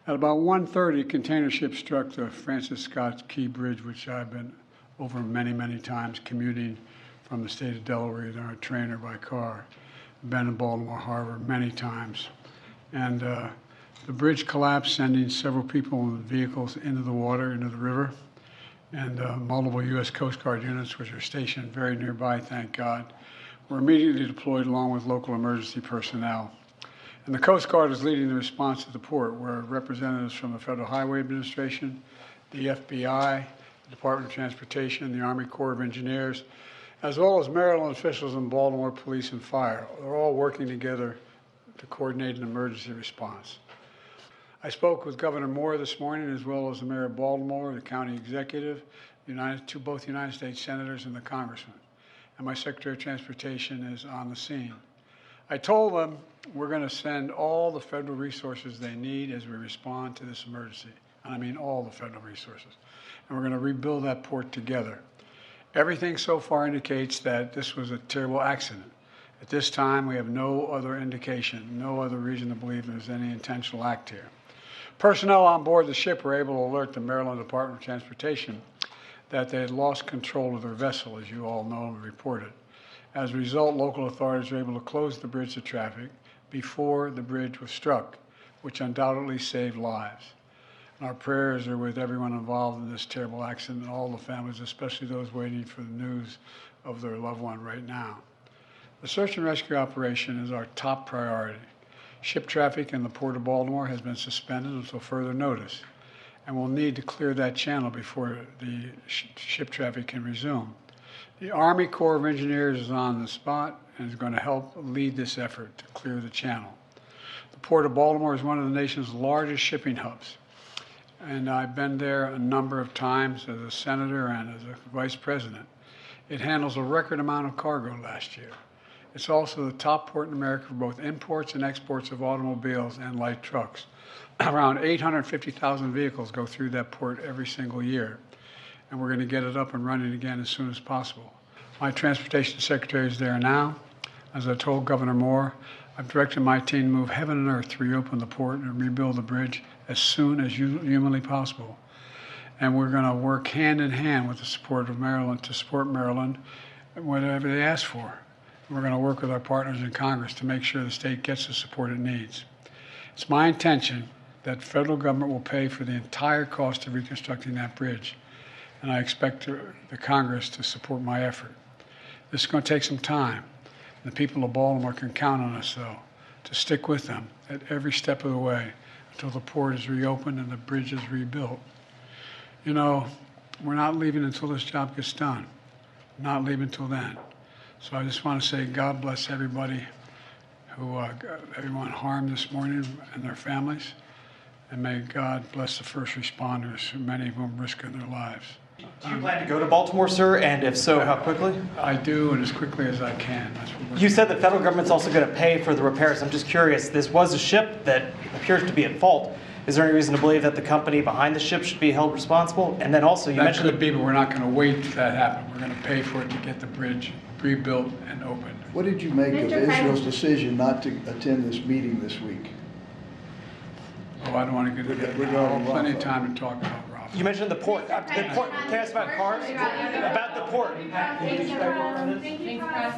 At about 1:30, a container ship struck the Francis Scott Key Bridge, which I've been over many, many times commuting from the state of Delaware, either on a train or by car. I've been in Baltimore Harbor many times. And the bridge collapsed, sending several people and vehicles into the water, into the river. And multiple U.S. Coast Guard units, which are stationed very nearby, thank God, were immediately deployed along with local emergency personnel. And the Coast Guard is leading the response to the port, where representatives from the Federal Highway Administration, the FBI, the Department of Transportation, the Army Corps of Engineers, as well as Maryland officials and Baltimore Police and Fire, are all working together to coordinate an emergency response. I spoke with Governor Moore this morning, as well as the Mayor of Baltimore, the County Executive, both United States Senators and the Congressman. And my Secretary of Transportation is on the scene. I told them we're going to send all the federal resources they need as we respond to this emergency. And I mean all the federal resources. And we're going to rebuild that port together. Everything so far indicates that this was a terrible accident. At this time, we have no other indication, no other reason to believe there's any intentional act here. Personnel on board the ship were able to alert the Maryland Department of Transportation that they had lost control of their vessel, as you all know and reported. As a result, local authorities were able to close the bridge to traffic before the bridge was struck, which undoubtedly saved lives. And our prayers are with everyone involved in this terrible accident and all the families, especially those waiting for the news of their loved one right now. The search and rescue operation is our top priority. Ship traffic in the Port of Baltimore has been suspended until further notice, and we'll need to clear that channel before the ship traffic can resume. The Army Corps of Engineers is on the spot and is going to help lead this effort to clear the channel. The Port of Baltimore is one of the nation's largest shipping hubs, and I've been there a number of times as a senator and as a vice president. It handles a record amount of cargo last year. It's also the top port in America for both imports and exports of automobiles and light trucks. Around 850,000 vehicles go through that port every single year, and we're going to get it up and running again as soon as possible. My transportation secretary is there now. As I told Governor Moore, I've directed my team to move heaven and earth to reopen the port and rebuild the bridge as soon as humanly possible. And we're going to work hand in hand with the support of Maryland to support Maryland in whatever they ask for. We're going to work with our partners in Congress to make sure the state gets the support it needs. It's my intention that the federal government will pay for the entire cost of reconstructing that bridge, and I expect the Congress to support my effort. This is going to take some time. The people of Baltimore can count on us, though, to stick with them at every step of the way until the port is reopened and the bridge is rebuilt. You know, we're not leaving until this job gets done. We're not leaving until then. So I just want to say God bless everybody who got everyone harmed this morning and their families. And may God bless the first responders, many of whom risking their lives. Do you plan to go to Baltimore, sir? And if so, how quickly? I do, and as quickly as I can. That's what You said the federal government's also going to pay for the repairs. I'm just curious, this was a ship that appears to be at fault. Is there any reason to believe that the company behind the ship should be held responsible? And then also, you mentioned... That could be, but we're not going to wait till that happen. We're going to pay for it to get the bridge rebuilt and opened. What did you make of Israel's decision not to attend this meeting this week? Oh, I don't want to get into that. I'll have plenty of time to talk about Rafah. You mentioned the port. Can I ask about cars? About the port. Thank you, Ross.